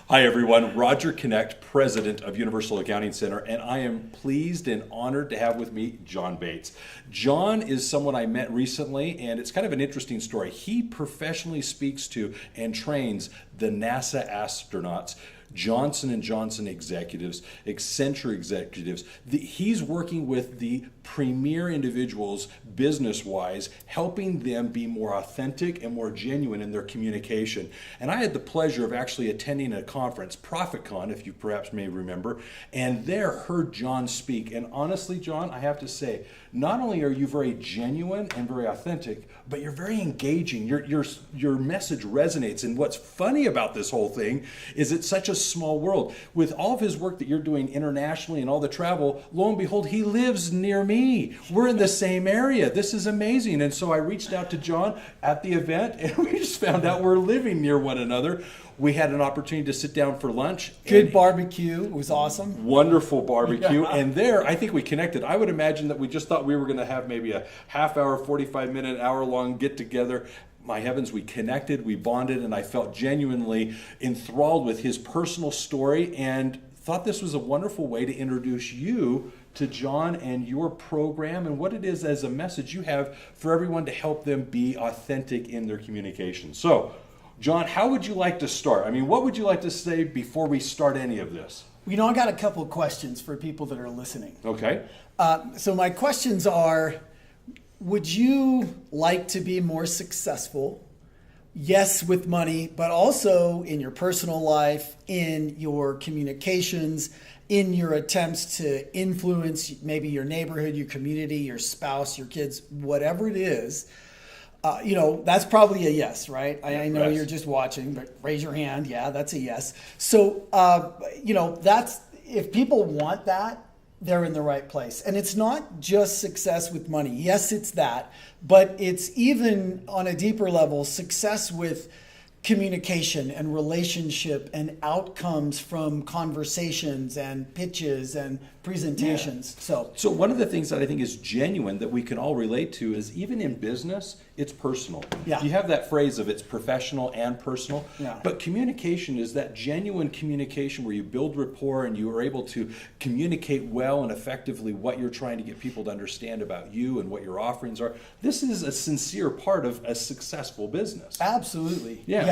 Hi, everyone. Roger Knecht, president of Universal Accounting Center, and I am pleased and honored to have with me John Bates. John is someone I met recently, and it's kind of an interesting story. He professionally speaks to and trains the NASA astronauts, Johnson & Johnson executives, Accenture executives. He's working with the premier individuals business-wise, helping them be more authentic and more genuine in their communication. And I had the pleasure of actually attending a conference, ProfitCon, if you perhaps may remember, and there heard John speak. And honestly, John, I have to say, not only are you very genuine and very authentic, but you're very engaging. Your message resonates. And what's funny about this whole thing is it's such a small world. With all of his work that you're doing internationally and all the travel, lo and behold, he lives near me. We're in the same area. This is amazing. And so I reached out to John at the event, and we just found out we're living near one another. We had an opportunity to sit down for lunch. Good barbecue. It was awesome. Wonderful barbecue. Yeah. And there, I think we connected. I would imagine that we just thought we were going to have maybe a half hour, 45-minute, hour-long get-together. My heavens, we connected, we bonded, and I felt genuinely enthralled with his personal story and thought this was a wonderful way to introduce you to John and your program and what it is as a message you have for everyone to help them be authentic in their communication. So, John, how would you like to start? I mean, what would you like to say before we start any of this? You know, I got a couple of questions for people that are listening. Okay. So my questions are, would you like to be more successful? Yes, with money, but also in your personal life, in your communications, in your attempts to influence maybe your neighborhood, your community, your spouse, your kids, whatever it is. That's probably a yes, right? I know you're just watching, but raise your hand. Yeah, that's a yes. So, that's, if people want that, they're in the right place. And it's not just success with money. Yes, it's that, but it's even on a deeper level, success with communication and relationship and outcomes from conversations and pitches and presentations. Yeah. So one of the things that I think is genuine that we can all relate to is even in business, it's personal. Yeah. You have that phrase of it's professional and personal, yeah. But communication is that genuine communication where you build rapport and you are able to communicate well and effectively what you're trying to get people to understand about you and what your offerings are. This is a sincere part of a successful business. Absolutely. Yeah.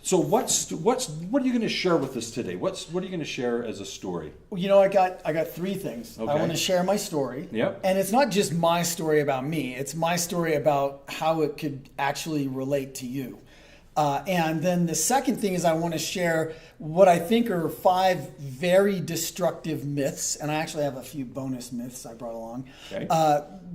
So what are you going to share with us today? What are you going to share as a story? Well, I got three things. Okay. I want to share my story. Yep. And it's not just my story about me. It's my story about how it could actually relate to you. And then the second thing is I want to share what I think are 5 very destructive myths. And I actually have a few bonus myths I brought along. Okay.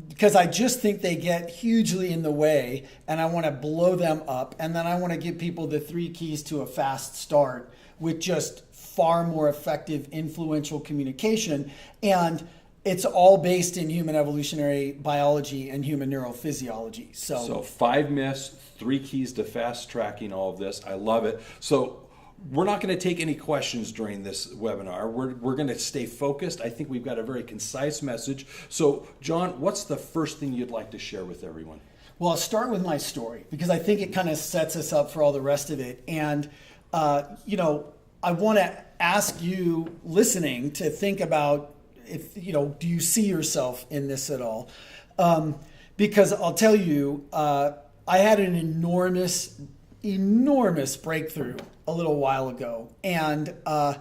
Because I just think they get hugely in the way and I want to blow them up. And then I want to give people the 3 keys to a fast start with just far more effective, influential communication. And it's all based in human evolutionary biology and human neurophysiology. So 5 myths, 3 keys to fast tracking all of this. I love it. So we're not going to take any questions during this webinar. We're going to stay focused. I think we've got a very concise message. So John, what's the first thing you'd like to share with everyone? Well, I'll start with my story because I think it kind of sets us up for all the rest of it. And, I want to ask you listening to think about do you see yourself in this at all? Because I'll tell you, I had an enormous breakthrough a little while ago. And I'm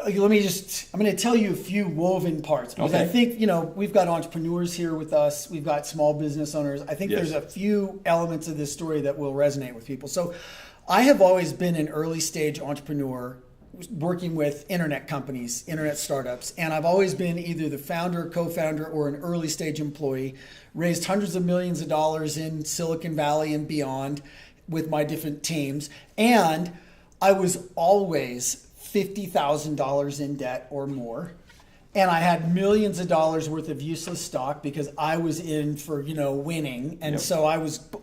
going to tell you a few woven parts. Because Okay. I think, we've got entrepreneurs here with us. We've got small business owners. I think There's a few elements of this story that will resonate with people. So I have always been an early stage entrepreneur working with internet companies, internet startups, and I've always been either the founder, co-founder, or an early stage employee, raised hundreds of millions of dollars in Silicon Valley and beyond with my different teams, and I was always $50,000 in debt or more. And I had millions of dollars worth of useless stock because I was in for, winning. And Yep. So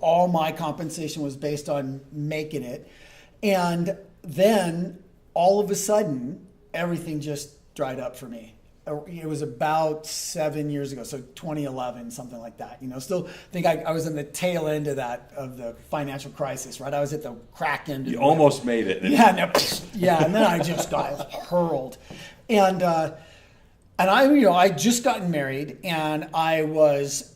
all my compensation was based on making it. And then all of a sudden, everything just dried up for me. it was about 7 years ago, so 2011, something like that. Still think I was in the tail end of the financial crisis, right? I was at the crack end. You almost made it. Yeah, and then I just got hurled, and I just gotten married, and I was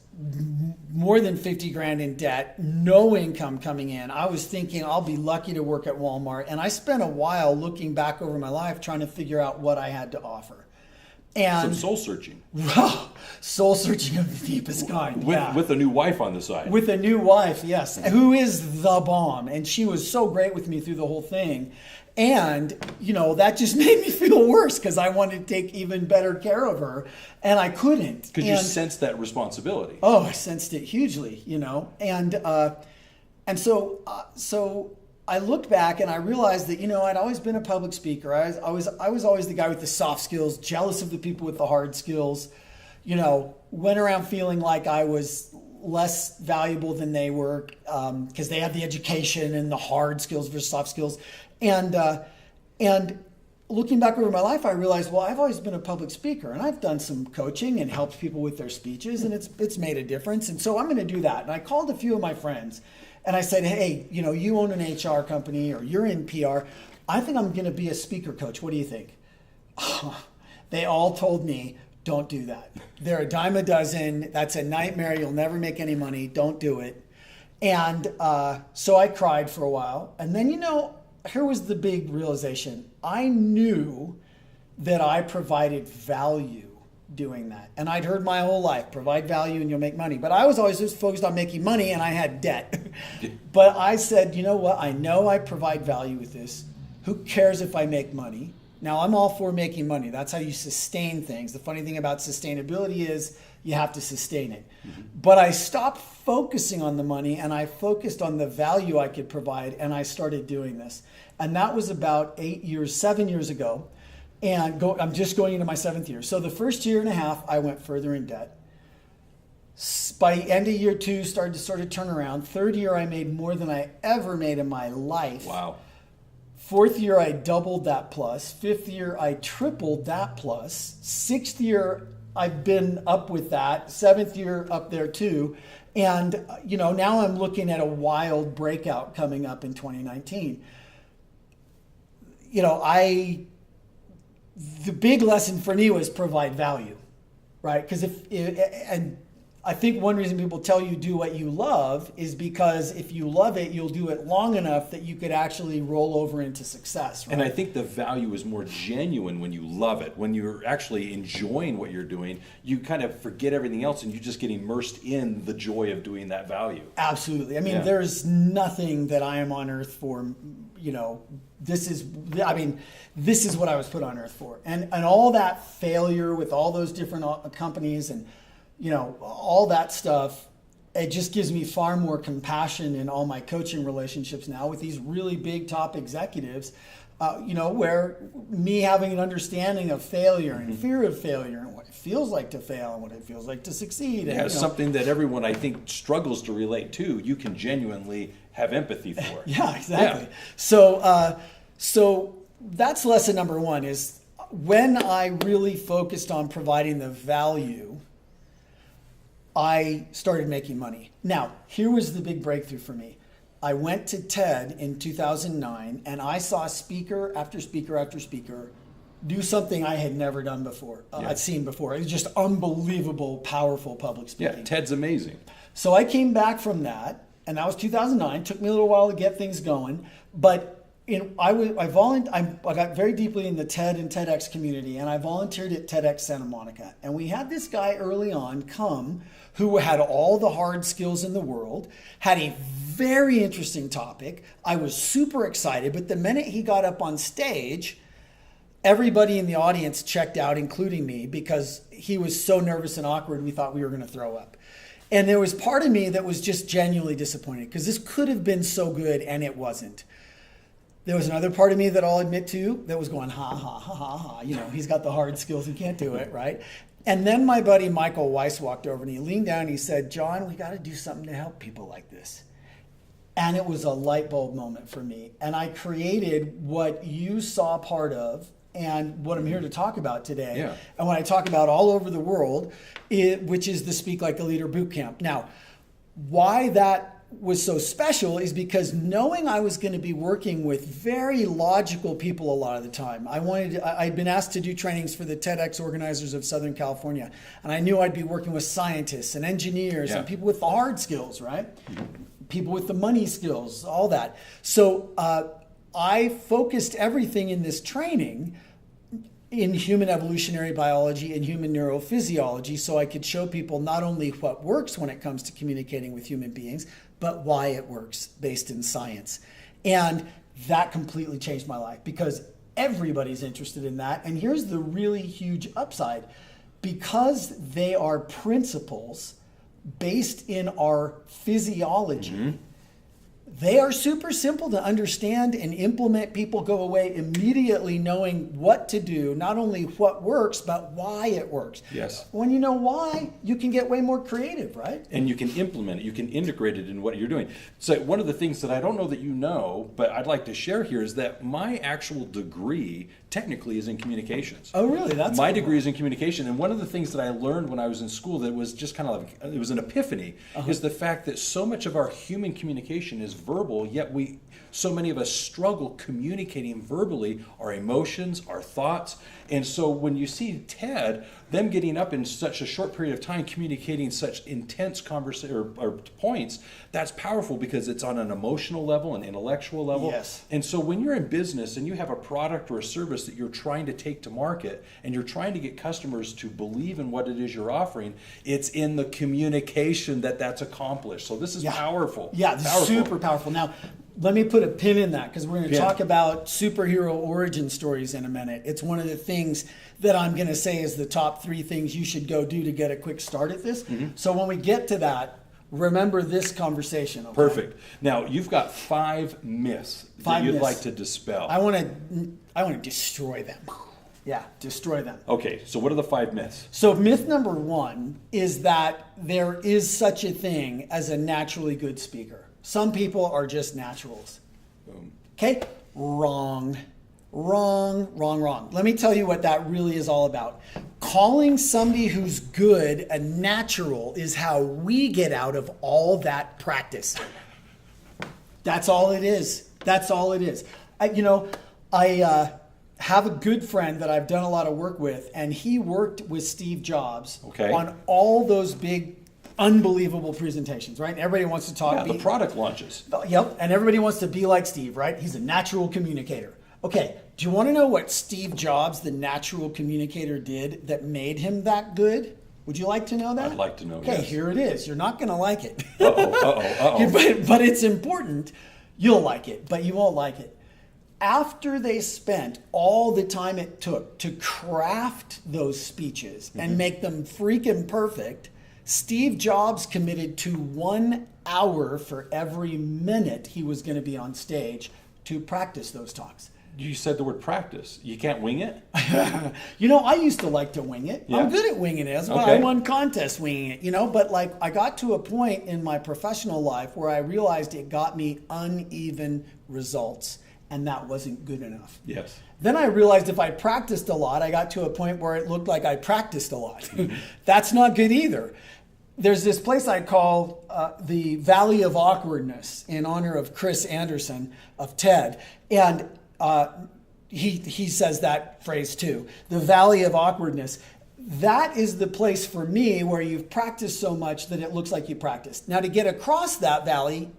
more than 50 grand in debt, no income coming in. I was thinking I'll be lucky to work at Walmart. And I spent a while looking back over my life trying to figure out what I had to offer. And some soul searching. Soul searching of the deepest kind. With a new wife on the side. With a new wife, yes, who is the bomb. And she was so great with me through the whole thing. And, that just made me feel worse because I wanted to take even better care of her. And I couldn't. Because you sensed that responsibility. Oh, I sensed it hugely, And so I looked back and I realized that, I'd always been a public speaker. I was always the guy with the soft skills, jealous of the people with the hard skills. Went around feeling like I was less valuable than they were because they had the education and the hard skills versus soft skills. And looking back over my life, I realized, well, I've always been a public speaker and I've done some coaching and helped people with their speeches, and it's made a difference. And so I'm going to do that. And I called a few of my friends and I said, hey, you own an HR company or you're in PR. I think I'm going to be a speaker coach. What do you think? They all told me, don't do that. They're a dime a dozen. That's a nightmare. You'll never make any money. Don't do it. And so I cried for a while. And then, here was the big realization. I knew that I provided value doing that. And I'd heard my whole life, provide value and you'll make money. But I was always just focused on making money and I had debt. But I said, you know what? I know I provide value with this. Who cares if I make money? Now, I'm all for making money. That's how you sustain things. The funny thing about sustainability is you have to sustain it. Mm-hmm. But I stopped focusing on the money and I focused on the value I could provide, and I started doing this. And that was about 7 years ago. And I'm just going into my 7th year. So the first year and a half, I went further in debt. By end of year 2, started to sort of turn around. 3rd year, I made more than I ever made in my life. Wow. 4th year, I doubled that plus. 5th year, I tripled that plus. 6th year, I've been up with that. 7th year, up there too. And, now I'm looking at a wild breakout coming up in 2019. The big lesson for me was provide value, right? Because and I think one reason people tell you do what you love is because if you love it, you'll do it long enough that you could actually roll over into success. Right? And I think the value is more genuine when you love it. When you're actually enjoying what you're doing, you kind of forget everything else and you just get immersed in the joy of doing that value. Absolutely. I mean, There's nothing that I am on earth for, this is what I was put on earth for. And all that failure with all those different companies and all that stuff, it just gives me far more compassion in all my coaching relationships now with these really big top executives, where me having an understanding of failure and fear of failure and what it feels like to fail and what it feels like to succeed. Yeah, and, something that everyone, I think, struggles to relate to, you can genuinely have empathy for. Yeah, exactly. Yeah. So that's lesson number 1 is when I really focused on providing the value, I started making money. Now, here was the big breakthrough for me. I went to TED in 2009 and I saw speaker after speaker after speaker do something I had never done before. I'd seen before. It was just unbelievable, powerful public speaking. Yeah, TED's amazing. So I came back from that, and that was 2009. Took me a little while to get things going, but I got very deeply in the TED and TEDx community, and I volunteered at TEDx Santa Monica. And we had this guy early on come who had all the hard skills in the world, had a very interesting topic. I was super excited, but the minute he got up on stage, everybody in the audience checked out, including me, because he was so nervous and awkward, we thought we were going to throw up. And there was part of me that was just genuinely disappointed because this could have been so good and it wasn't. There was another part of me that I'll admit to that was going, ha, ha, ha, ha, ha. He's got the hard skills. He can't do it, right? And then my buddy Michael Weiss walked over and he leaned down and he said, John, we got to do something to help people like this. And it was a light bulb moment for me. And I created what you saw part of and what I'm here to talk about today. Yeah. And what I talk about all over the world, which is the Speak Like a Leader Bootcamp. Now, why that was so special is because knowing I was going to be working with very logical people a lot of the time. I'd been asked to do trainings for the TEDx organizers of Southern California, and I knew I'd be working with scientists and engineers and people with the hard skills, right? People with the money skills, all that. So I focused everything in this training in human evolutionary biology and human neurophysiology, so I could show people not only what works when it comes to communicating with human beings, but why it works based in science. And that completely changed my life because everybody's interested in that. And here's the really huge upside. Because they are principles based in our physiology, they are super simple to understand and implement. People go away immediately knowing what to do, not only what works, but why it works. Yes. When you know why, you can get way more creative, right? And you can implement it, you can integrate it in what you're doing. So one of the things that I don't know that you know, but I'd like to share here is that my actual degree technically is in communications. Oh, really? That's my cool. degree is in communication. And one of the things that I learned when I was in school that was just kind of like, it was an epiphany, is the fact that so much of our human communication is verbal, yet so many of us struggle communicating verbally our emotions, our thoughts. And so when you see TED, them getting up in such a short period of time communicating such intense conversation or points, that's powerful because it's on an emotional level, an intellectual level. Yes. And so when you're in business and you have a product or a service that you're trying to take to market and you're trying to get customers to believe in what it is you're offering, it's in the communication that's accomplished. So this is powerful. Yeah, super powerful. Now, let me put a pin in that because we're going to talk about superhero origin stories in a minute. It's one of the things that I'm going to say is the top 3 things you should go do to get a quick start at this. So when we get to that, remember this conversation. Okay? Perfect. Now, you've got 5 myths that you'd like to dispel. I want to destroy them. Yeah, destroy them. Okay, so what are the 5 myths? So myth number 1 is that there is such a thing as a naturally good speaker. Some people are just naturals. Boom. Okay? Wrong. Let me tell you what that really is all about. Calling somebody who's good a natural is how we get out of all that practice. That's all it is. I have a good friend that I've done a lot of work with, and he worked with Steve Jobs on all those big, unbelievable presentations, right? Everybody wants to talk. Yeah, the product launches. Yep, and everybody wants to be like Steve, right? He's a natural communicator. Okay, do you want to know what Steve Jobs, the natural communicator, did that made him that good? Would you like to know that? I'd like to know, Okay, yes. Here it is. You're not going to like it. Uh-oh. But it's important. You'll like it, but you won't like it. After they spent all the time it took to craft those speeches and make them freaking perfect, Steve Jobs committed to 1 hour for every minute he was going to be on stage to practice those talks. You said the word practice. You can't wing it? I used to like to wing it. Yeah. I'm good at winging it. That's why I won contests winging it, but like I got to a point in my professional life where I realized it got me uneven results, and that wasn't good enough. Yes. Then I realized if I practiced a lot, I got to a point where it looked like I practiced a lot. That's not good either. There's this place I call the Valley of Awkwardness in honor of Chris Anderson of TED. And he says that phrase too, the Valley of Awkwardness. That is the place for me where you've practiced so much that it looks like you practiced. Now to get across that valley,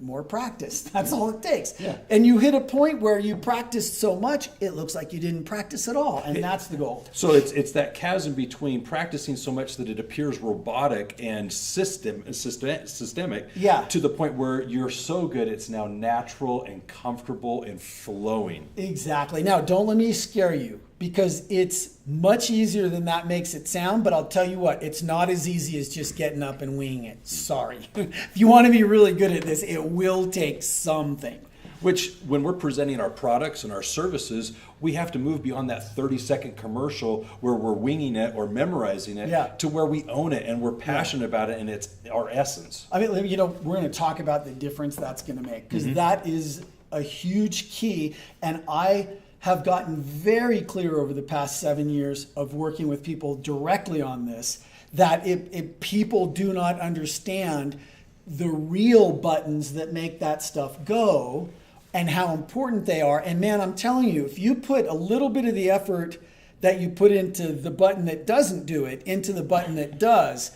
more practice. That's all it takes. Yeah. And you hit a point where you practiced so much, it looks like you didn't practice at all. And that's the goal. So it's that chasm between practicing so much that it appears robotic and systemic to the point where you're so good it's now natural and comfortable and flowing. Exactly. Now, don't let me scare you because it's much easier than that makes it sound, but I'll tell you what, it's not as easy as just getting up and winging it. Sorry. If you want to be really good at this, it will take something. Which, when we're presenting our products and our services, we have to move beyond that 30-second commercial where we're winging it or memorizing it to where we own it and we're passionate about it and it's our essence. I mean, we're going to talk about the difference that's going to make because that is a huge key. And I have gotten very clear over the past 7 years of working with people directly on this, that if people do not understand the real buttons that make that stuff go and how important they are. And man, I'm telling you, if you put a little bit of the effort that you put into the button that doesn't do it into the button that does,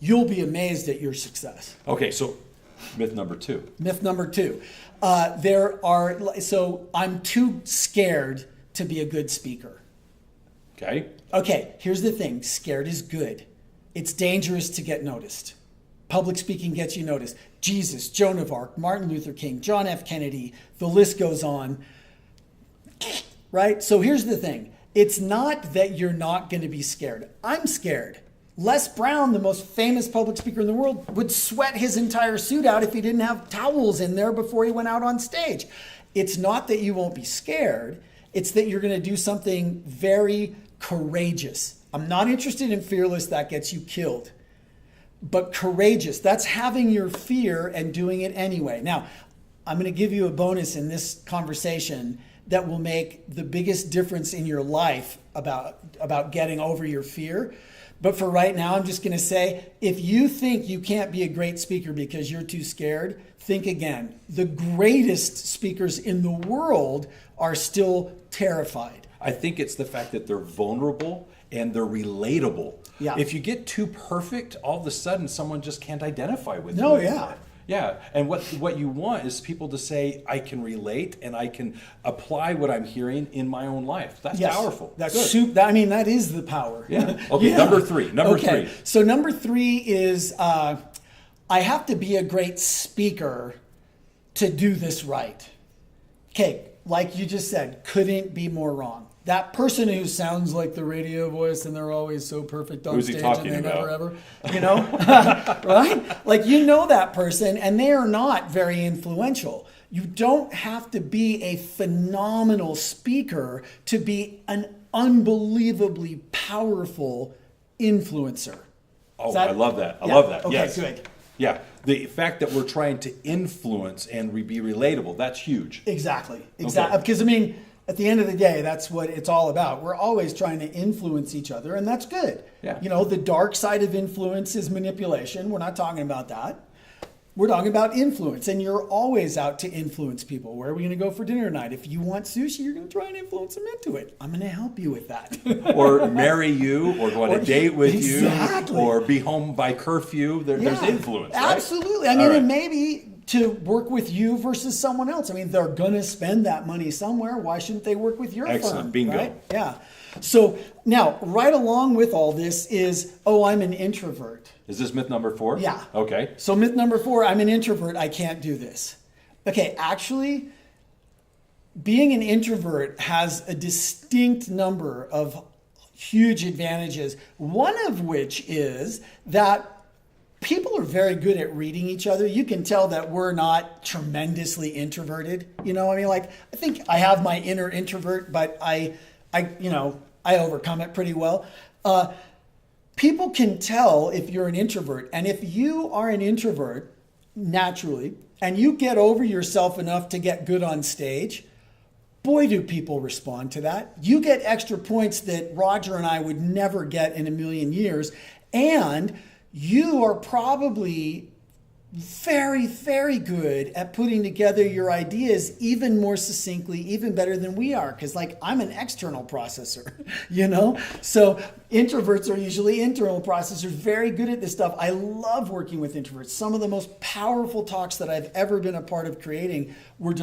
you'll be amazed at your success. Okay, so myth number 2. Myth number 2. So I'm too scared to be a good speaker. Okay, here's the thing. Scared is good. It's dangerous to get noticed. Public speaking gets you noticed. Jesus, Joan of Arc, Martin Luther King, John F. Kennedy, the list goes on. Right? So here's the thing. It's not that you're not going to be scared. I'm scared. Les Brown, the most famous public speaker in the world, would sweat his entire suit out if he didn't have towels in there before he went out on stage. It's not that you won't be scared. It's that you're going to do something very courageous. I'm not interested in fearless. That gets you killed. But courageous, that's having your fear and doing it anyway. Now, I'm going to give you a bonus in this conversation that will make the biggest difference in your life about getting over your fear. But for right now, I'm just going to say, if you think you can't be a great speaker because you're too scared, think again. The greatest speakers in the world are still terrified. I think it's the fact that they're vulnerable and they're relatable. Yeah. If you get too perfect, all of a sudden someone just can't identify with you. No, yeah. Yeah, and what you want is people to say, I can relate and I can apply what I'm hearing in my own life. That's powerful. That is the power. Yeah. Okay, number 3. Number 3. So number 3 is I have to be a great speaker to do this right. Okay, like you just said, couldn't be more wrong. That person who sounds like the radio voice and they're always so perfect on stage and they never ever, right? Like that person and they are not very influential. You don't have to be a phenomenal speaker to be an unbelievably powerful influencer. Oh, I love that. I love that. Okay, yes. Good. Yeah, the fact that we're trying to influence and be relatable, that's huge. Exactly. Because at the end of the day, that's what it's all about. We're always trying to influence each other, and that's good. Yeah. The dark side of influence is manipulation. We're not talking about that. We're talking about influence, and you're always out to influence people. Where are we going to go for dinner tonight? If you want sushi, you're going to try and influence them into it. I'm going to help you with that. Or marry you, or go on a date with exactly. you, or be home by curfew. There's influence, right? Absolutely. And maybe to work with you versus someone else. They're going to spend that money somewhere. Why shouldn't they work with your Excellent. firm? Bingo. Right? Yeah. So now, right along with all this is, I'm an introvert. Is this myth number 4? Yeah. Okay. So myth number 4, I'm an introvert. I can't do this. Okay, actually, being an introvert has a distinct number of huge advantages. One of which is that people are very good at reading each other. You can tell that we're not tremendously introverted. I think I have my inner introvert, but I overcome it pretty well. People can tell if you're an introvert. And if you are an introvert naturally, and you get over yourself enough to get good on stage, boy, do people respond to that. You get extra points that Roger and I would never get in a million years. And you are probably very, very good at putting together your ideas even more succinctly, even better than we are. Because I'm an external processor, So introverts are usually internal processors, very good at this stuff. I love working with introverts. Some of the most powerful talks that I've ever been a part of creating were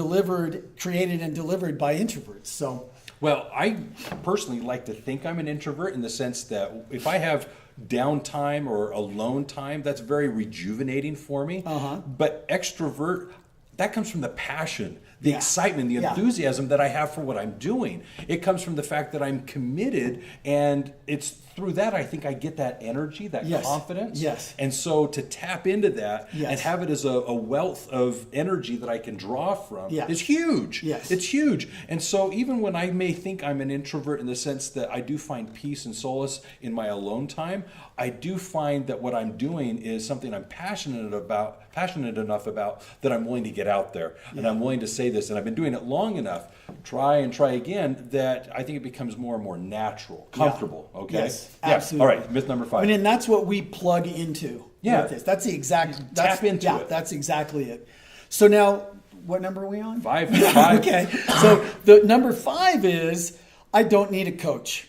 created and delivered by introverts. So, well, I personally like to think I'm an introvert in the sense that if I have downtime or alone time, that's very rejuvenating for me. But extrovert, that comes from the passion, the excitement, the enthusiasm that I have for what I'm doing. It comes from the fact that I'm committed, and it's through that I think I get that energy, that confidence. Yes. And so to tap into that Yes. and have it as a wealth of energy that I can draw from is huge. Yes. It's huge. And so even when I may think I'm an introvert in the sense that I do find peace and solace in my alone time, I do find that what I'm doing is something I'm passionate about passionate enough about that I'm willing to get out there and I'm willing to say this, and I've been doing it long enough, try and try again, that I think it becomes more and more natural, comfortable. Okay. Yes, Yeah. absolutely. All right. Myth number 5. And that's what we plug into. Yeah. With this. That's the exact. Tap into it. That's exactly it. So now, what number are we on? 5. Okay. So the number 5 is I don't need a coach.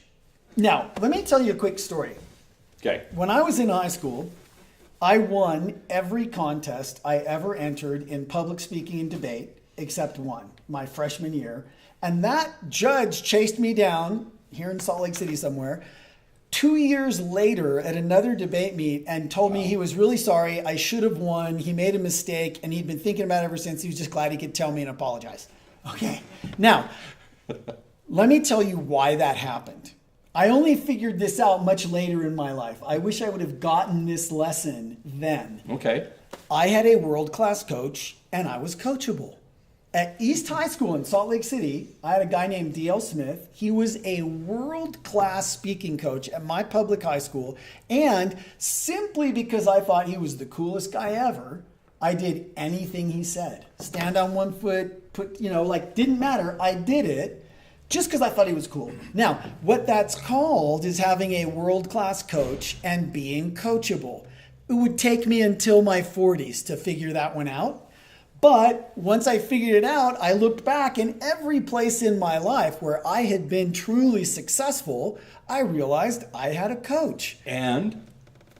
Now, let me tell you a quick story. Okay. When I was in high school, I won every contest I ever entered in public speaking and debate, except one, my freshman year. And that judge chased me down here in Salt Lake City somewhere 2 years later at another debate meet and told me he was really sorry. I should have won. He made a mistake and he'd been thinking about it ever since. He was just glad he could tell me and apologize. Okay. Now, let me tell you why that happened. I only figured this out much later in my life. I wish I would have gotten this lesson then. Okay. I had a world-class coach and I was coachable. At East High School in Salt Lake City, I had a guy named D.L. Smith. He was a world-class speaking coach at my public high school. And simply because I thought he was the coolest guy ever, I did anything he said. Stand on one foot, didn't matter. I did it just because I thought he was cool. Now, what that's called is having a world-class coach and being coachable. It would take me until my 40s to figure that one out. But once I figured it out, I looked back, and every place in my life where I had been truly successful, I realized I had a coach. And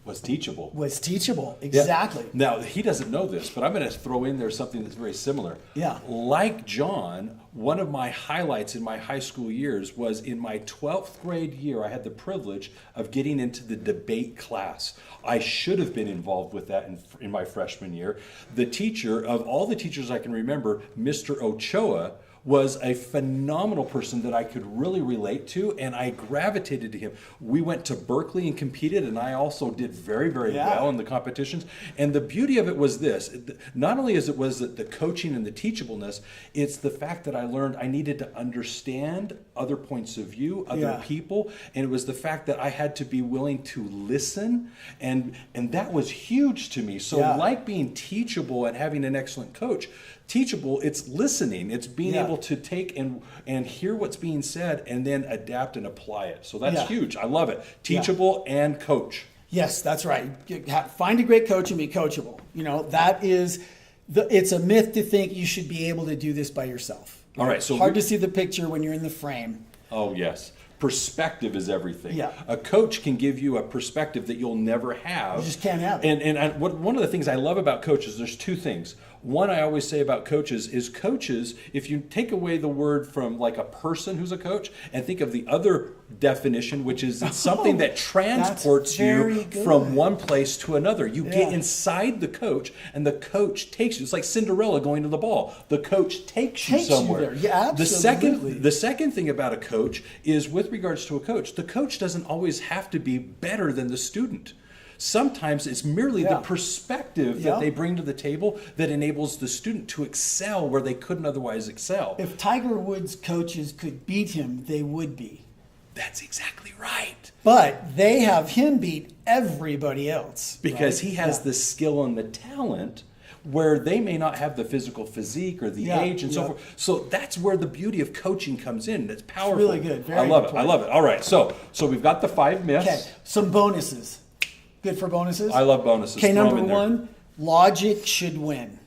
was teachable. Was teachable, exactly. Yeah. Now, he doesn't know this, but I'm going to throw in there something that's very similar. Yeah. Like John, one of my highlights in my high school years was in my 12th grade year, I had the privilege of getting into the debate class. I should have been involved with that in my freshman year. The teacher, of all the teachers I can remember, Mr. Ochoa, was a phenomenal person that I could really relate to, and I gravitated to him. We went to Berkeley and competed, and I also did very, very well in the competitions. And the beauty of it was this: not only is it was the coaching and the teachableness, it's the fact that I learned I needed to understand other points of view, other people, and it was the fact that I had to be willing to listen, and that was huge to me. So like being teachable and having an excellent coach, teachable, it's listening. It's being able to take and hear what's being said and then adapt and apply it. So that's huge. I love it. Teachable and coach. Yes, that's right. Find a great coach and be coachable. That is, it's a myth to think you should be able to do this by yourself. All right. So hard to see the picture when you're in the frame. Oh, yes. Perspective is everything. Yeah. A coach can give you a perspective that you'll never have. You just can't have it. And one of the things I love about coaches, there's two things. One I always say about coaches is coaches, if you take away the word from like a person who's a coach and think of the other definition, which is it's something that transports you from one place to another. You get inside the coach and the coach takes you. It's like Cinderella going to the ball. The coach takes you somewhere. Yeah, absolutely. The second thing about a coach is with regards to a coach, the coach doesn't always have to be better than the student. Sometimes it's merely the perspective that they bring to the table that enables the student to excel where they couldn't otherwise excel. If Tiger Woods' coaches could beat him, they would be. That's exactly right. But they have him beat everybody else. Because he has the skill and the talent where they may not have the physical physique or the age and so forth. So that's where the beauty of coaching comes in. It's powerful. It's really good. Very I love it. important. I love it. All right. So we've got the 5 myths. Okay. Some bonuses. Good for bonuses? I love bonuses. Okay, Throw 'em number in there. 1, logic should win.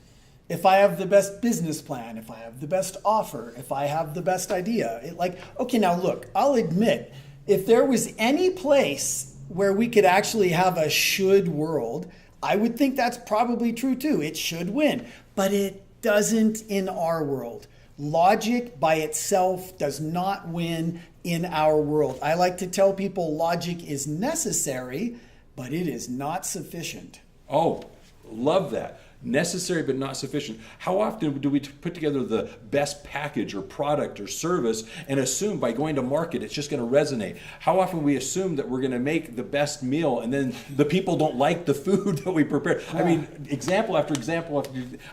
If I have the best business plan, if I have the best offer, if I have the best idea, okay, now look, I'll admit, if there was any place where we could actually have a should world, I would think that's probably true too. It should win, but it doesn't in our world. Logic by itself does not win in our world. I like to tell people logic is necessary, but it is not sufficient. Oh, love that. Necessary but not sufficient. How often do we put together the best package or product or service and assume by going to market it's just going to resonate? How often we assume that we're going to make the best meal and then the people don't like the food that we prepare? I mean, example after example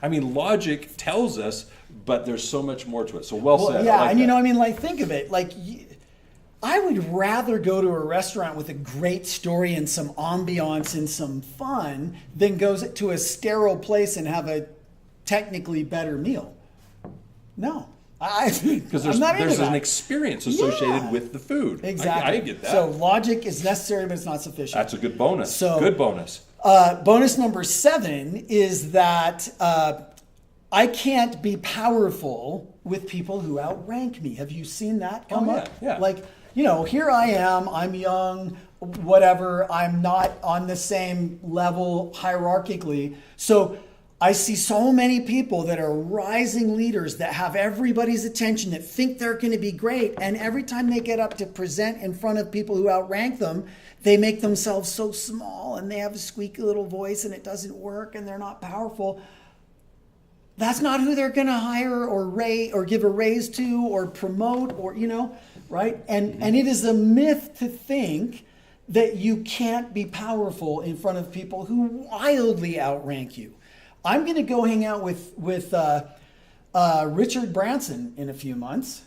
logic tells us, but there's so much more to it. So well said. Yeah, I like and that. think of it. I would rather go to a restaurant with a great story and some ambiance and some fun than go to a sterile place and have a technically better meal. No. Because there's an experience associated with the food. Exactly. I get that. So logic is necessary, but it's not sufficient. That's a good bonus. So, good bonus. Bonus number 7 is that I can't be powerful with people who outrank me. Have you seen that come up? Yeah. Like, here I am, I'm young, whatever, I'm not on the same level hierarchically. So I see so many people that are rising leaders that have everybody's attention, that think they're going to be great. And every time they get up to present in front of people who outrank them, they make themselves so small and they have a squeaky little voice and it doesn't work and they're not powerful. That's not who they're going to hire or give a raise to or promote or, right? And it is a myth to think that you can't be powerful in front of people who wildly outrank you. I'm going to go hang out with Richard Branson in a few months.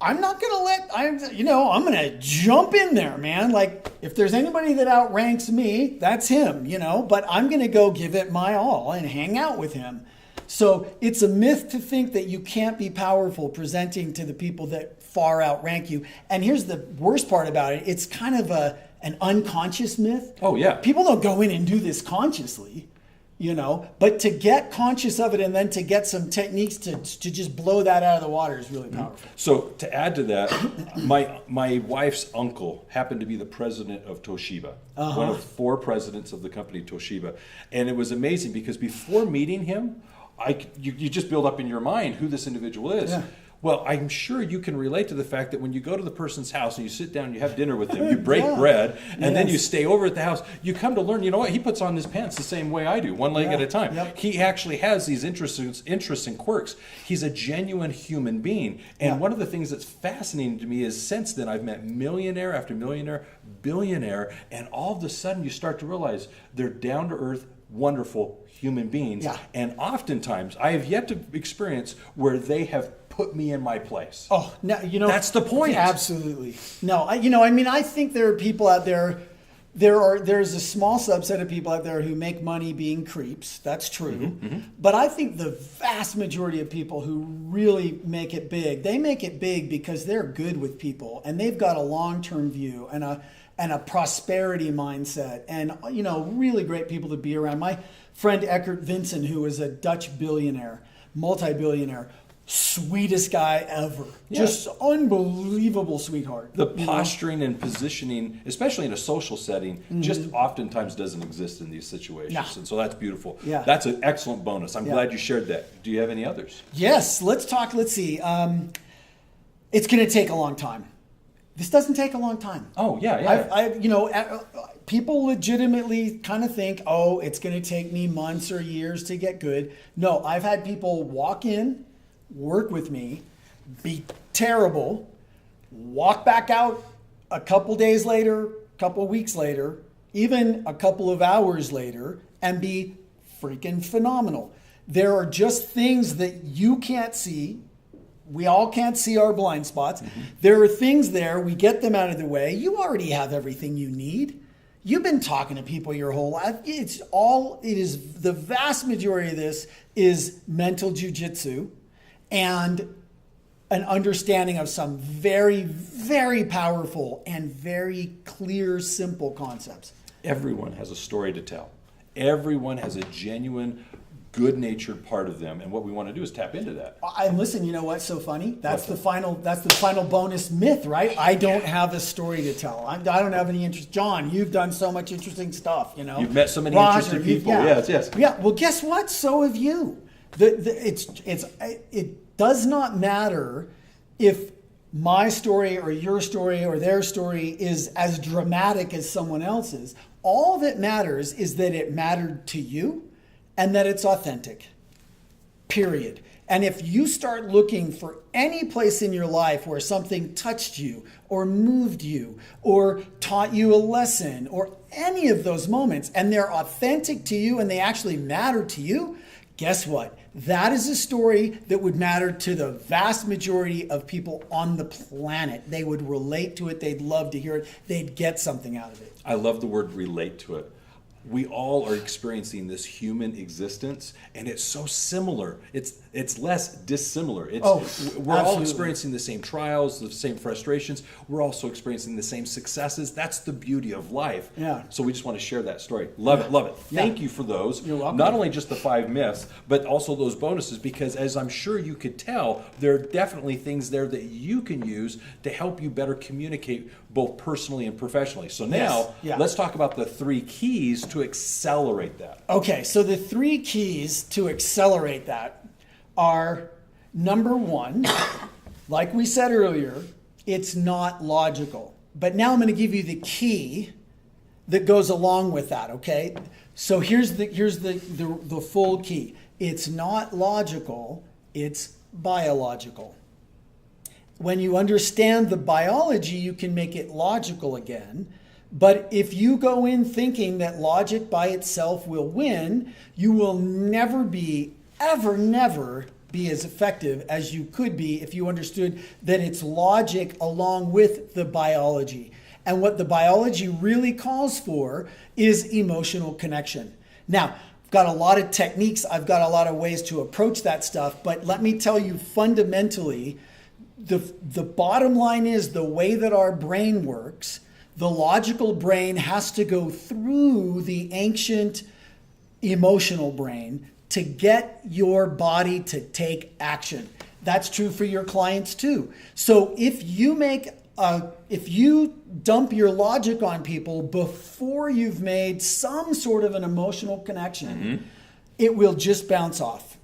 I'm not going to I'm going to jump in there, man. Like, if there's anybody that outranks me, that's him, but I'm going to go give it my all and hang out with him. So it's a myth to think that you can't be powerful presenting to the people that far outrank you. And here's the worst part about it. It's kind of an unconscious myth. Oh, yeah. People don't go in and do this consciously. But to get conscious of it and then to get some techniques to just blow that out of the water is really powerful. So to add to that, my wife's uncle happened to be the president of Toshiba, one of 4 presidents of the company Toshiba. And it was amazing because before meeting him, you just build up in your mind who this individual is. Yeah. Well, I'm sure you can relate to the fact that when you go to the person's house and you sit down and you have dinner with them, you break bread, and then you stay over at the house, you come to learn, he puts on his pants the same way I do, one leg at a time. Yep. He actually has these interests and quirks. He's a genuine human being. And one of the things that's fascinating to me is since then I've met millionaire after millionaire, billionaire, and all of a sudden you start to realize they're down-to-earth, wonderful human beings. Yeah. And oftentimes I have yet to experience where they have put me in my place. Oh, no, that's the point. Absolutely. No, I think there are people out there. There's a small subset of people out there who make money being creeps. That's true. Mm-hmm. But I think the vast majority of people who really make it big, they make it big because they're good with people and they've got a long-term view and a prosperity mindset and really great people to be around. My friend Eckert Vincent, who is a Dutch billionaire, multi-billionaire, sweetest guy ever. Yeah. Just unbelievable sweetheart. The posturing and positioning, especially in a social setting, just oftentimes doesn't exist in these situations. Nah. And so that's beautiful. Yeah. That's an excellent bonus. I'm glad you shared that. Do you have any others? Yes. Let's see. It's going to take a long time. This doesn't take a long time. Oh, yeah. People legitimately kind of think, it's going to take me months or years to get good. No, I've had people walk in, work with me, be terrible, walk back out a couple days later, a couple weeks later, even a couple of hours later, and be freaking phenomenal. There are just things that you can't see. We all can't see our blind spots. Mm-hmm. There are things there. We get them out of the way. You already have everything you need. You've been talking to people your whole life. The vast majority of this is mental jujitsu and an understanding of some very, very powerful and very clear, simple concepts. Everyone has a story to tell. Everyone has a genuine, good-natured part of them, and what we want to do is tap into that. And listen, you know what's so funny? That's the final bonus myth, right? I don't have a story to tell. I don't have any interest. John, you've done so much interesting stuff. You've met so many interesting people. Yes. Yeah. Well, guess what? So have you. It does not matter if my story or your story or their story is as dramatic as someone else's. All that matters is that it mattered to you and that it's authentic. Period. And if you start looking for any place in your life where something touched you or moved you or taught you a lesson or any of those moments, and they're authentic to you and they actually matter to you, guess what? That is a story that would matter to the vast majority of people on the planet. They would relate to it. They'd love to hear it. They'd get something out of it. I love the word relate to it. We all are experiencing this human existence, and it's so similar. It's less dissimilar. We're all absolutely. experiencing the same trials, the same frustrations. We're also experiencing the same successes. That's the beauty of life. Yeah. So we just want to share that story. Love it, love it. Yeah. Thank you for those. You're welcome. Not only just the 5 myths, but also those bonuses, because as I'm sure you could tell, there are definitely things there that you can use to help you better communicate both personally and professionally. So now, let's talk about the 3 keys to accelerate that. Okay, so the 3 keys to accelerate that are, number 1, like we said earlier, it's not logical. But now I'm going to give you the key that goes along with that, okay? So here's the full key. It's not logical, it's biological. When you understand the biology, you can make it logical again. But if you go in thinking that logic by itself will win, you will never be as effective as you could be if you understood that it's logic along with the biology. And what the biology really calls for is emotional connection. Now, I've got a lot of techniques, I've got a lot of ways to approach that stuff, but let me tell you fundamentally, the bottom line is the way that our brain works, the logical brain has to go through the ancient emotional brain to get your body to take action. That's true for your clients too. So if you dump your logic on people before you've made some sort of an emotional connection, it will just bounce off.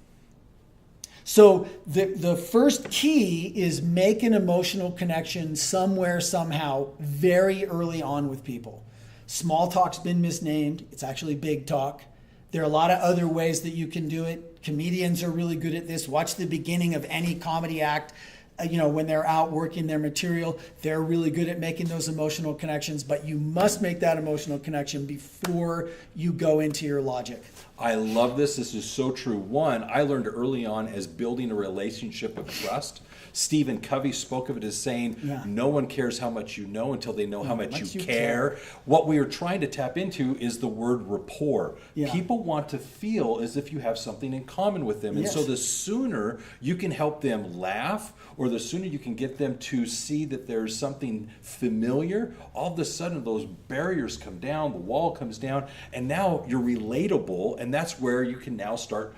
So the first key is make an emotional connection somewhere, somehow, very early on with people. Small talk's been misnamed. It's actually big talk. There are a lot of other ways that you can do it. Comedians are really good at this. Watch the beginning of any comedy act. When they're out working their material, they're really good at making those emotional connections, but you must make that emotional connection before you go into your logic. I love this. This is so true. One, I learned early on as building a relationship of trust. Stephen Covey spoke of it as saying, no one cares how much you know until they know how much you care. What we are trying to tap into is the word rapport. Yeah. People want to feel as if you have something in common with them. And so the sooner you can help them laugh, or the sooner you can get them to see that there's something familiar, all of a sudden those barriers come down, the wall comes down, and now you're relatable, and that's where you can now start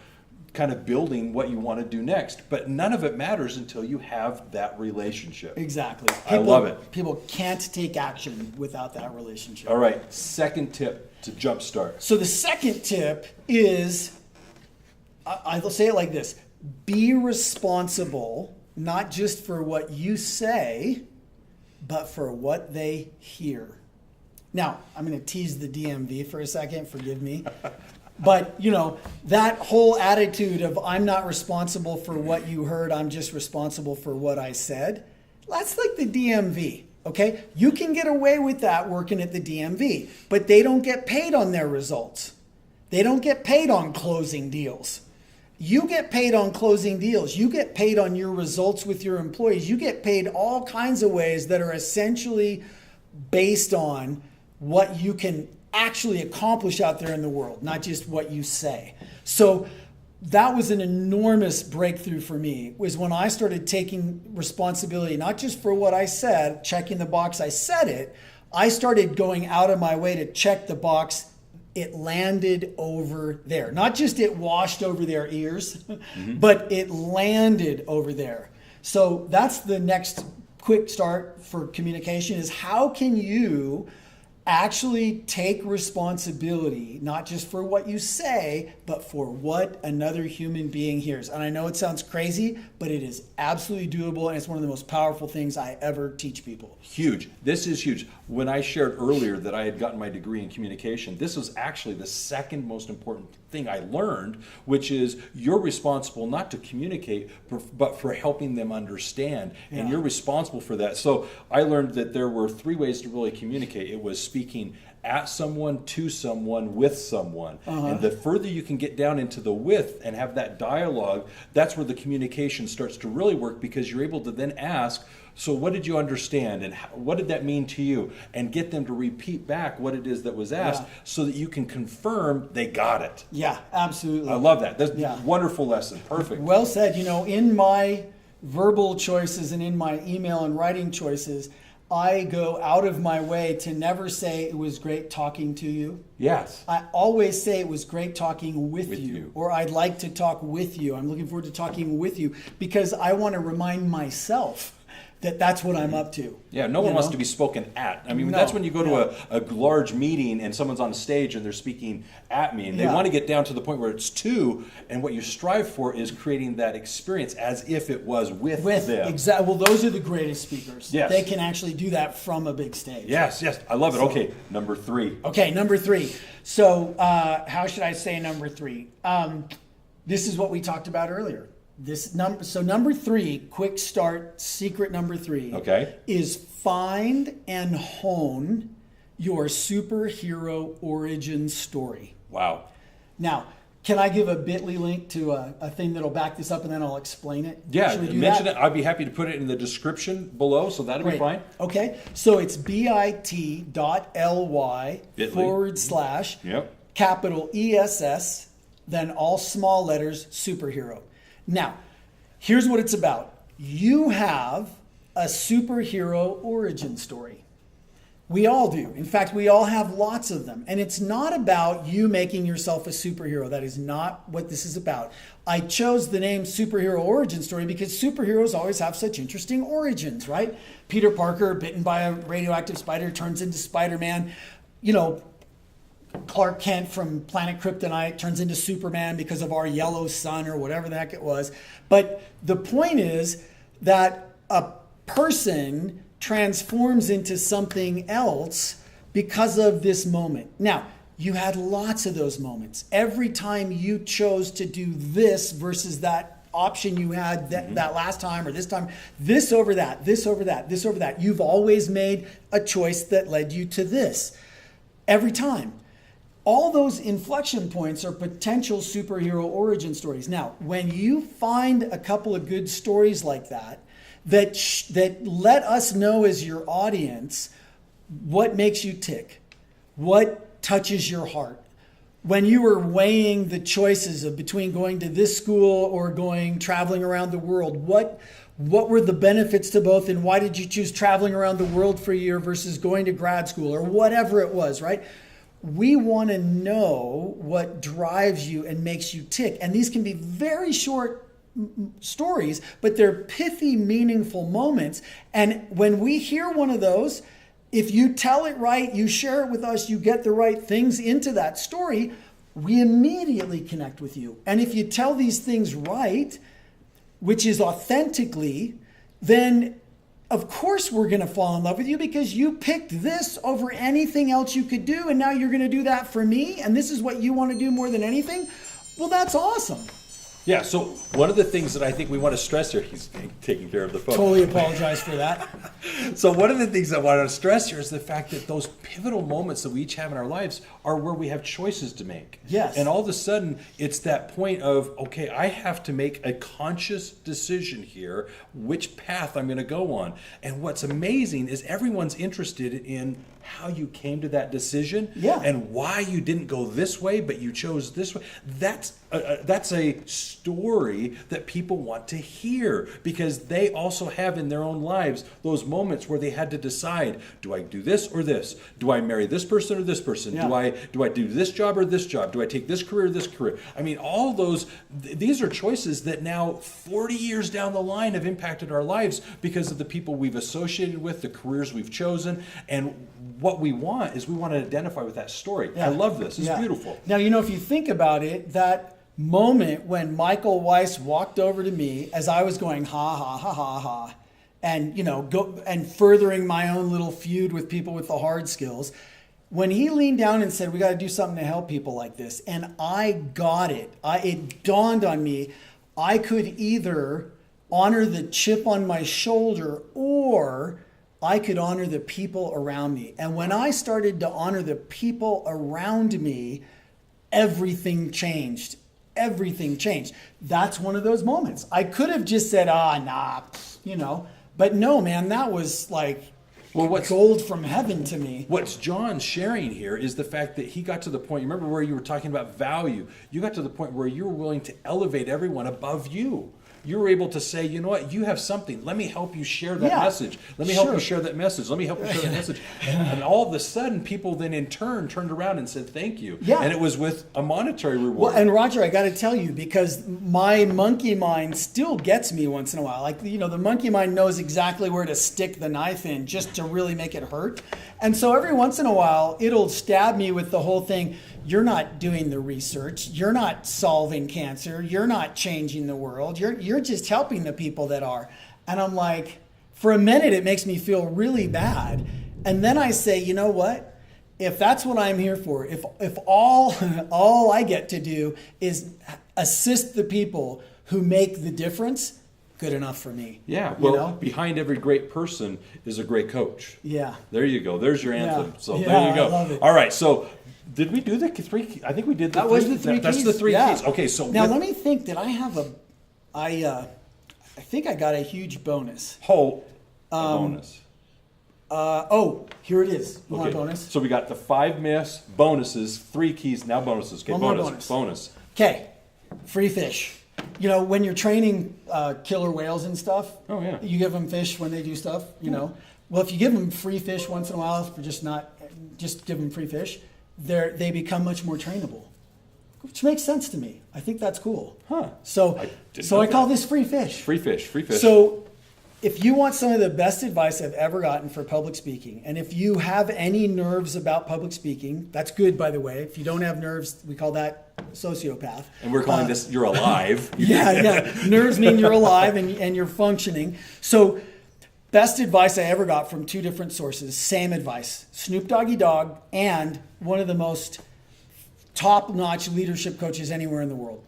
kind of building what you want to do next. But none of it matters until you have that relationship. Exactly. I love it. People can't take action without that relationship. All right, second tip to jumpstart. So the second tip is, I'll say it like this: be responsible, not just for what you say, but for what they hear. Now, I'm going to tease the DMV for a second, forgive me. But, that whole attitude of I'm not responsible for what you heard, I'm just responsible for what I said, that's like the DMV, okay? You can get away with that working at the DMV, but they don't get paid on their results. They don't get paid on closing deals. You get paid on closing deals. You get paid on your results with your employees. You get paid all kinds of ways that are essentially based on what you can actually accomplish out there in the world, not just what you say. So that was an enormous breakthrough for me, was when I started taking responsibility, not just for what I said, checking the box, I said it. I started going out of my way to check the box. It landed over there. Not just it washed over their ears, but it landed over there. So that's the next quick start for communication, is how can you actually take responsibility, not just for what you say, but for what another human being hears. And I know it sounds crazy, but it is absolutely doable, and it's one of the most powerful things I ever teach people. Huge. This is huge. When I shared earlier that I had gotten my degree in communication, this was actually the second most important thing I learned, which is you're responsible not to communicate, but for helping them understand. And you're responsible for that. So I learned that there were 3 ways to really communicate. It was speaking at someone, to someone, with someone. And the further you can get down into the with and have that dialogue, that's where the communication starts to really work, because you're able to then ask, so what did you understand, and what did that mean to you? And get them to repeat back what it is that was asked, so that you can confirm they got it. Yeah, absolutely. I love that. That's a wonderful lesson. Perfect. Well said. You know, in my verbal choices and in my email and writing choices, I go out of my way to never say it was great talking to you. Yes. I always say it was great talking with you, or I'd like to talk with you. I'm looking forward to talking with you, because I want to remind myself that that's what I'm up to. Yeah, no one wants to be spoken at. I mean, that's when you go to a large meeting and someone's on stage and they're speaking at me, and they want to get down to the point where it's to, and what you strive for is creating that experience as if it was with them. Exactly. Well, those are the greatest speakers. Yes. They can actually do that from a big stage. Yes, I love it. Okay, number 3. Okay, number 3. So how should I say number 3? This is what we talked about earlier. Number 3, quick start, secret number 3, is find and hone your superhero origin story. Wow. Now, can I give a bit.ly link to a thing that'll back this up, and then I'll explain it? Yeah, mention it. I'd be happy to put it in the description below, so that'll be fine. Okay, so it's bit.ly / capital ESS, then all small letters, superhero. Now, here's what it's about. You have a superhero origin story. We all do. In fact, we all have lots of them. And it's not about you making yourself a superhero. That is not what this is about. I chose the name superhero origin story because superheroes always have such interesting origins, right? Peter Parker, bitten by a radioactive spider, turns into Spider-Man. You know, Clark Kent from Planet Kryptonite turns into Superman because of our yellow sun or whatever the heck it was. But the point is that a person transforms into something else because of this moment. Now, you had lots of those moments. Every time you chose to do this versus that option you had that last time or this time, this over that, this over that, this over that. You've always made a choice that led you to this. Every time. All those inflection points are potential superhero origin stories. Now, when you find a couple of good stories like that let us know as your audience what makes you tick, what touches your heart. When you were weighing the choices of between going to this school or traveling around the world, what were the benefits to both, and why did you choose traveling around the world for a year versus going to grad school or whatever it was, right? We want to know what drives you and makes you tick. And these can be very short stories, but they're pithy, meaningful moments. And when we hear one of those, if you tell it right, you share it with us, you get the right things into that story, we immediately connect with you. And if you tell these things right, which is authentically, then of course we're going to fall in love with you because you picked this over anything else you could do, and now you're going to do that for me, and this is what you want to do more than anything. Well, that's awesome. Yeah, so one of the things that I think we want to stress here, he's taking care of the phone. Totally apologize for that. So one of the things I want to stress here is the fact that those pivotal moments that we each have in our lives are where we have choices to make. Yes. And all of a sudden, it's that point of, okay, I have to make a conscious decision here, which path I'm going to go on. And what's amazing is everyone's interested in how you came to that decision and why you didn't go this way, but you chose this way. That's a story that people want to hear because they also have in their own lives those moments where they had to decide, do I do this or this? Do I marry this person or this person? Yeah. Do I do this job or this job? Do I take this career or this career? I mean, all those, these are choices that now 40 years down the line have impacted our lives because of the people we've associated with, the careers we've chosen, and what we want is we want to identify with that story. Yeah. I love this. It's beautiful. Now, you know, if you think about it, that moment when Michael Weiss walked over to me as I was going, ha, ha, ha, ha, ha, and, you know, and furthering my own little feud with people with the hard skills, when he leaned down and said, we got to do something to help people like this, and I got it. It dawned on me, I could either honor the chip on my shoulder or I could honor the people around me. And when I started to honor the people around me, everything changed. Everything changed. That's one of those moments. I could have just said, nah, but no, man, that was like gold from heaven to me. What's John sharing here is the fact that he got to the point, you remember where you were talking about value, you got to the point where you were willing to elevate everyone above you. You were able to say, you know what, you have something. Let me help you share that message. Let me help you share that message. Let me help you share that message. And all of a sudden, people then in turn turned around and said, thank you. Yeah. And it was with a monetary reward. Well, and Roger, I got to tell you, because my monkey mind still gets me once in a while. Like, the monkey mind knows exactly where to stick the knife in just to really make it hurt. And so every once in a while, it'll stab me with the whole thing. You're not doing the research. You're not solving cancer. You're not changing the world. You're just helping the people that are. And I'm like, for a minute, it makes me feel really bad. And then I say, you know what? If that's what I'm here for, if all I get to do is assist the people who make the difference, good enough for me. Yeah, well, behind every great person is a great coach. Yeah. There you go. There's your anthem. Yeah. So there you go. I love it. All right, so did we do the three? I think we did the that three. Was the three That's keys. the three keys. Okay, so now let me think. Did I have I think I got a huge bonus. Bonus. Here it is. You want Okay. a bonus? So we got the 5 myths, bonuses, 3 keys, now bonuses. Okay, One more bonus. Okay, free fish. When you're training killer whales and stuff, you give them fish when they do stuff, know. Well, if you give them free fish once in a while, for just give them free fish, they become much more trainable, which makes sense to me. I think that's cool. Huh. So I call this free fish. Free fish. So if you want some of the best advice I've ever gotten for public speaking, and if you have any nerves about public speaking, that's good, by the way. If you don't have nerves, we call that sociopath. And we're calling this, you're alive. Yeah. Nerves mean you're alive and you're functioning. So best advice I ever got from 2 different sources, same advice. Snoop Doggy Dogg and one of the most top-notch leadership coaches anywhere in the world.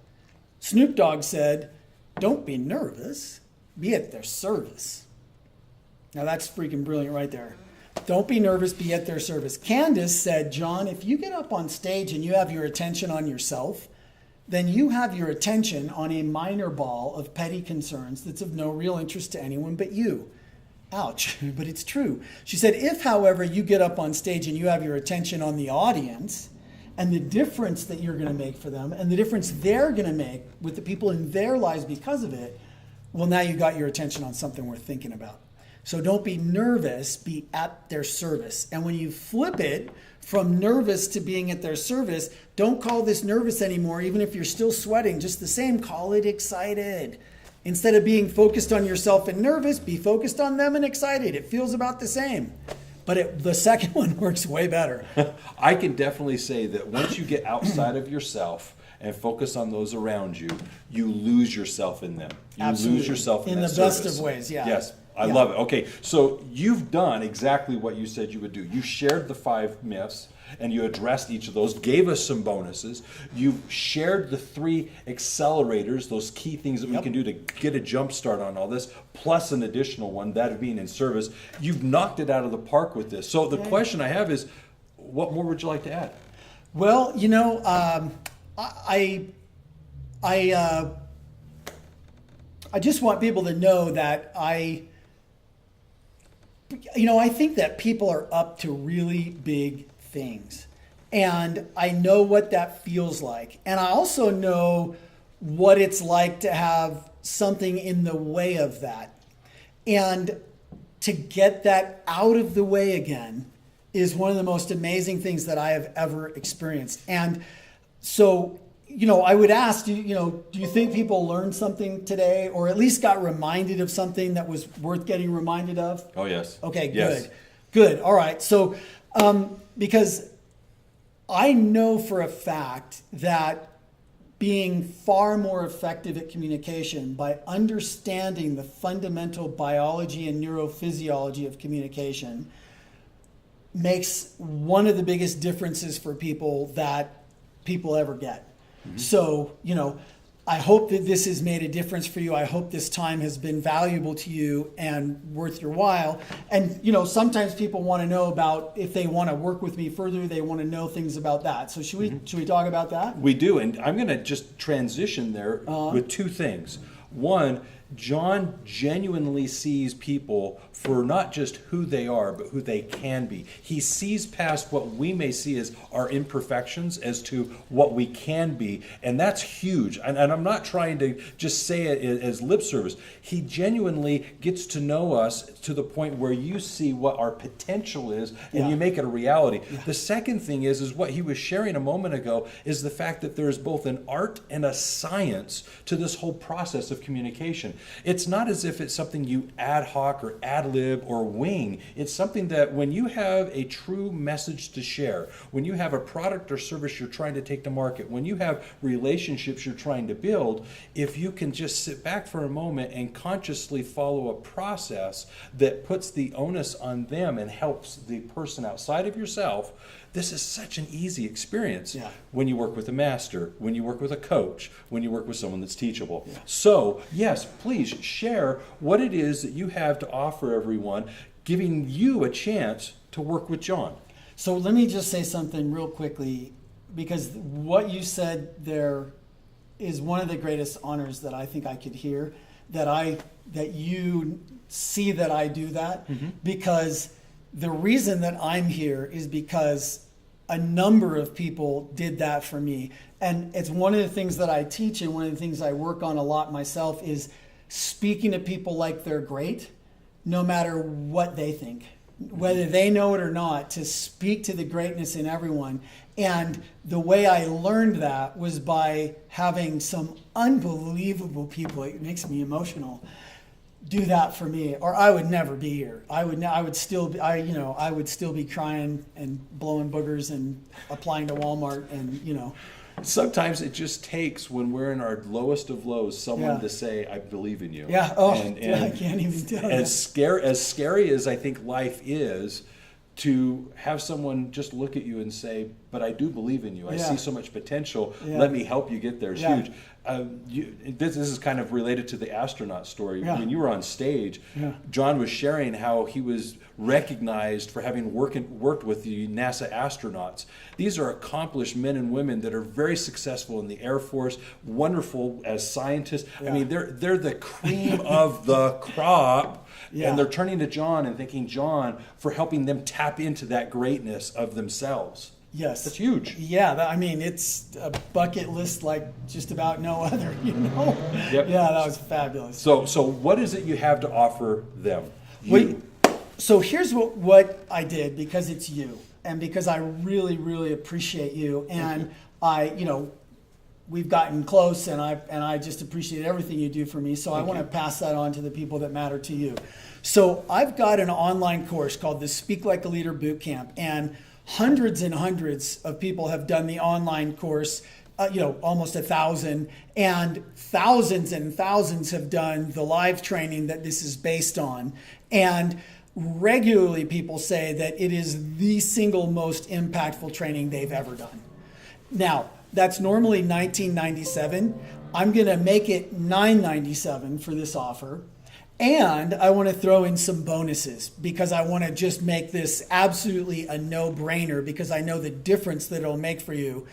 Snoop Dogg said, don't be nervous. Be at their service. Now that's freaking brilliant right there. Don't be nervous, be at their service. Candace said, John, if you get up on stage and you have your attention on yourself, then you have your attention on a minor ball of petty concerns that's of no real interest to anyone but you. Ouch, but it's true. She said, if, however, you get up on stage and you have your attention on the audience and the difference that you're going to make for them and the difference they're going to make with the people in their lives because of it, well, now you got your attention on something worth thinking about. So don't be nervous, be at their service. And when you flip it from nervous to being at their service, don't call this nervous anymore, even if you're still sweating. Just the same, call it excited. Instead of being focused on yourself and nervous, be focused on them and excited. It feels about the same. But the second one works way better. I can definitely say that once you get outside of yourself and focus on those around you, you lose yourself in them. You Absolutely. lose yourself in the that best service. of ways, yeah. Yes, I love it. Okay, so you've done exactly what you said you would do. You shared the 5 myths and you addressed each of those, gave us some bonuses. You shared the 3 accelerators, those key things that we can do to get a jump start on all this, plus an additional one, that being in service. You've knocked it out of the park with this. So the question I have is, what more would you like to add? Well, I just want people to know that I think that people are up to really big things. And I know what that feels like. And I also know what it's like to have something in the way of that. And to get that out of the way again is one of the most amazing things that I have ever experienced. And so, I would ask, do you think people learned something today, or at least got reminded of something that was worth getting reminded of? Oh, yes. Okay, good. Yes. Good. All right. So, because I know for a fact that being far more effective at communication by understanding the fundamental biology and neurophysiology of communication makes one of the biggest differences for people that people ever get. Mm-hmm. So, I hope that this has made a difference for you. I hope this time has been valuable to you and worth your while. And, sometimes people want to know about if they want to work with me further, they want to know things about that. So should we talk about that? We do. And I'm going to just transition there with two things. One, John genuinely sees people for not just who they are, but who they can be. He sees past what we may see as our imperfections as to what we can be. And that's huge. And I'm not trying to just say it as lip service. He genuinely gets to know us to the point where you see what our potential is and you make it a reality. Yeah. The second thing is what he was sharing a moment ago is the fact that there's both an art and a science to this whole process of communication. It's not as if it's something you ad hoc or ad lib or wing. It's something that when you have a true message to share, when you have a product or service you're trying to take to market, when you have relationships you're trying to build, if you can just sit back for a moment and consciously follow a process that puts the onus on them and helps the person outside of yourself, this is such an easy experience when you work with a master, when you work with a coach, when you work with someone that's teachable. Yeah. So, yes, please share what it is that you have to offer everyone, giving you a chance to work with John. So let me just say something real quickly, because what you said there is one of the greatest honors that I think I could hear, that you see that I do that, because the reason that I'm here is because a number of people did that for me. And it's one of the things that I teach, and one of the things I work on a lot myself is speaking to people like they're great, no matter what they think, whether they know it or not, to speak to the greatness in everyone. And the way I learned that was by having some unbelievable people. It makes me emotional. Do that for me, or I would never be here. I would still be crying and blowing boogers and applying to Walmart and. Sometimes it just takes, when we're in our lowest of lows, someone to say, "I believe in you." Yeah. Oh, and I can't even tell you. As scary as I think life is, to have someone just look at you and say, "But I do believe in you. I see so much potential. Let me help you get there." Is huge. This is kind of related to the astronaut story. When you were on stage, John was sharing how he was recognized for having worked with the NASA astronauts. These are accomplished men and women that are very successful in the Air Force, wonderful as scientists. I mean, they're the cream of the crop. And they're turning to John and thanking John for helping them tap into that greatness of themselves. Yes. That's huge. Yeah, I mean, it's a bucket list like just about no other, Yep. Yeah, that was fabulous. So what is it you have to offer them? So here's what I did, because it's you, and because I really, really appreciate you, and we've gotten close, and I just appreciate everything you do for me. So I want to pass that on to the people that matter to you. So I've got an online course called the Speak Like a Leader Bootcamp, and hundreds and hundreds of people have done the online course, almost 1,000, and thousands have done the live training that this is based on. And regularly people say that it is the single most impactful training they've ever done. Now, that's normally $19.97. I'm going to make it $9.97 for this offer. And I want to throw in some bonuses, because I want to just make this absolutely a no-brainer, because I know the difference that it'll make for you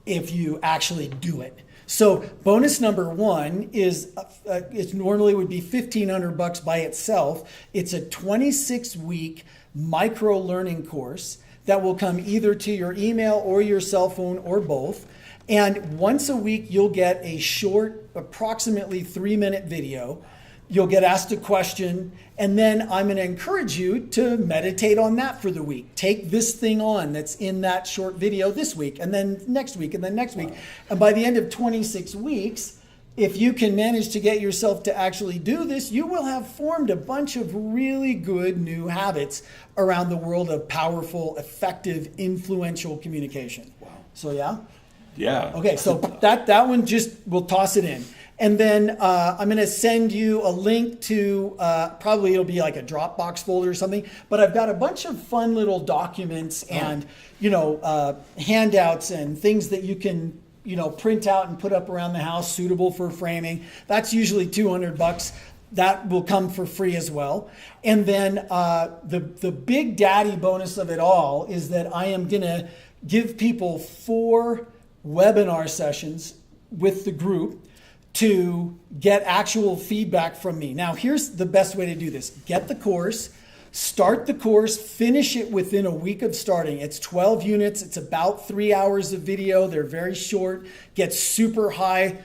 if you actually do it. So bonus number one is it normally would be $1,500 by itself. It's a 26-week micro learning course that will come either to your email or your cell phone or both. And once a week, you'll get a short, approximately 3-minute video. You'll get asked a question, and then I'm going to encourage you to meditate on that for the week. Take this thing on that's in that short video this week, and then next week, and then next week. And by the end of 26 weeks, if you can manage to get yourself to actually do this, you will have formed a bunch of really good new habits around the world of powerful, effective, influential communication. Wow. So Yeah. Okay, so that one, just, we'll toss it in. And then I'm going to send you a link to, probably it'll be like a Dropbox folder or something, but I've got a bunch of fun little documents and, handouts and things that you can print out and put up around the house, suitable for framing. That's usually $200. That will come for free as well. And then the big daddy bonus of it all is that I am going to give people 4 webinar sessions with the group to get actual feedback from me. Now, here's the best way to do this. Get the course, start the course, finish it within a week of starting. It's 12 units. It's about 3 hours of video. They're very short, get super high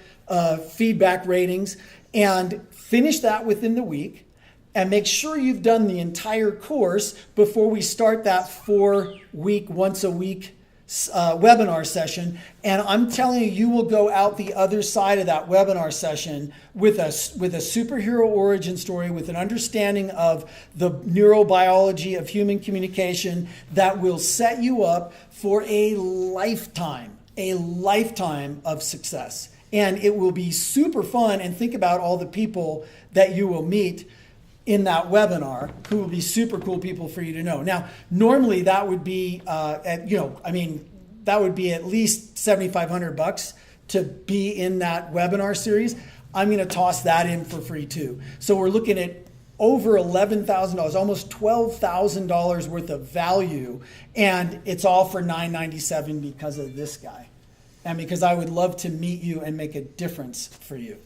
feedback ratings, and finish that within the week. And make sure you've done the entire course before we start that 4-week, once a week webinar session. And I'm telling you, you will go out the other side of that webinar session with a superhero origin story, with an understanding of the neurobiology of human communication that will set you up for a lifetime of success. And it will be super fun. And think about all the people that you will meet in that webinar who will be super cool people for you to know. Now, normally that would be, that would be at least $7,500 to be in that webinar series. I'm going to toss that in for free too. So we're looking at over $11,000, almost $12,000 worth of value, and it's all for $997 because of this guy, and because I would love to meet you and make a difference for you.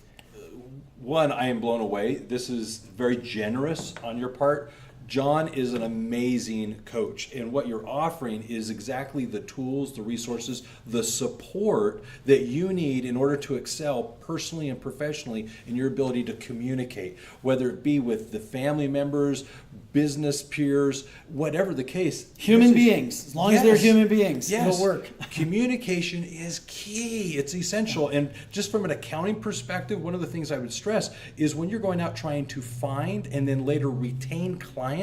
One, I am blown away. This is very generous on your part. John is an amazing coach, and what you're offering is exactly the tools, the resources, the support that you need in order to excel personally and professionally in your ability to communicate, whether it be with the family members, business peers, whatever the case. Human beings, as long as they're human beings, it'll work. Communication is key. It's essential. And just from an accounting perspective, one of the things I would stress is when you're going out trying to find and then later retain clients,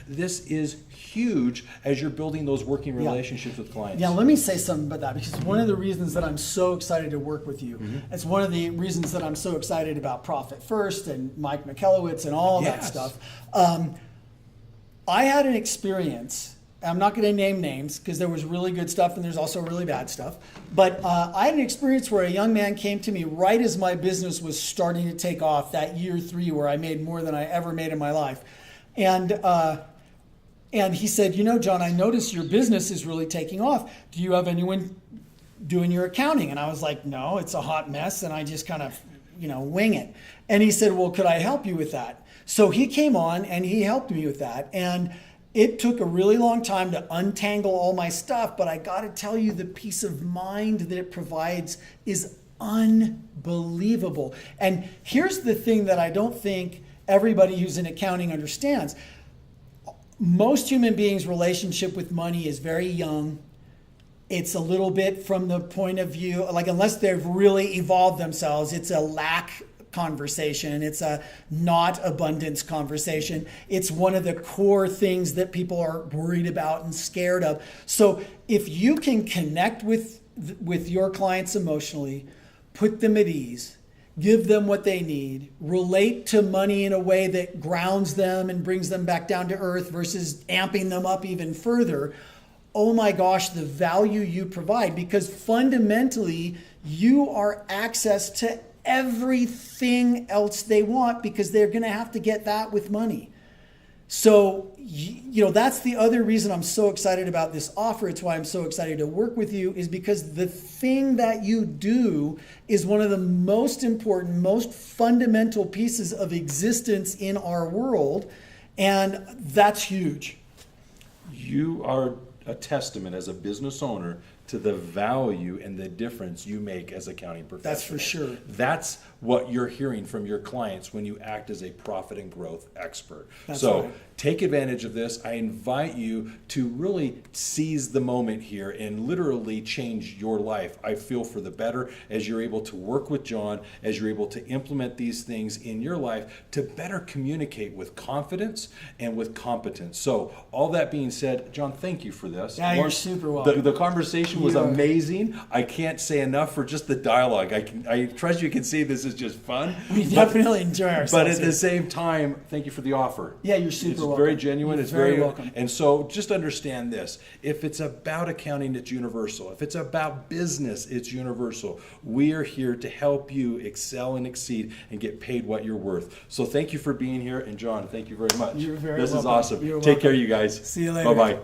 this is huge as you're building those working relationships with clients. Yeah, let me say something about that, because one of the reasons that I'm so excited to work with you, it's one of the reasons that I'm so excited about Profit First and Mike Michalowicz and all that stuff. I had an experience, I'm not going to name names because there was really good stuff and there's also really bad stuff, but I had an experience where a young man came to me right as my business was starting to take off, that year 3 where I made more than I ever made in my life. And he said, John, I noticed your business is really taking off. Do you have anyone doing your accounting? And I was like, no, it's a hot mess. And I just kind of, wing it. And he said, well, could I help you with that? So he came on and he helped me with that. And it took a really long time to untangle all my stuff. But I got to tell you, the peace of mind that it provides is unbelievable. And here's the thing that I don't think everybody who's in accounting understands. Most human beings' relationship with money is very young. It's a little bit from the point of view, like unless they've really evolved themselves, it's a lack conversation. It's a not abundance conversation. It's one of the core things that people are worried about and scared of. So if you can connect with your clients emotionally, put them at ease, give them what they need, relate to money in a way that grounds them and brings them back down to earth versus amping them up even further. Oh my gosh, the value you provide, because fundamentally you are access to everything else they want, because they're going to have to get that with money. So, that's the other reason I'm so excited about this offer. It's why I'm so excited to work with you, is because the thing that you do is one of the most important, most fundamental pieces of existence in our world. And that's huge. You are a testament as a business owner to the value and the difference you make as accounting professional. That's for sure. That's what you're hearing from your clients when you act as a profit and growth expert. That's so right. Take advantage of this. I invite you to really seize the moment here and literally change your life. I feel for the better as you're able to work with John, as you're able to implement these things in your life to better communicate with confidence and with competence. So all that being said, John, thank you for this. Yeah, you're super welcome. The conversation was amazing. I can't say enough for just the dialogue. I trust you can see this is just fun. We definitely enjoy ourselves. But at here. the same time, thank you for the offer. Yeah, you're super It's welcome. very genuine. You're It's very welcome. And so just understand this. If it's about accounting, it's universal. If it's about business, it's universal. We are here to help you excel and exceed and get paid what you're worth. So thank you for being here. And John, thank you very much. You're very This is welcome. awesome. You're Take welcome. care, you guys. See you later. Bye-bye.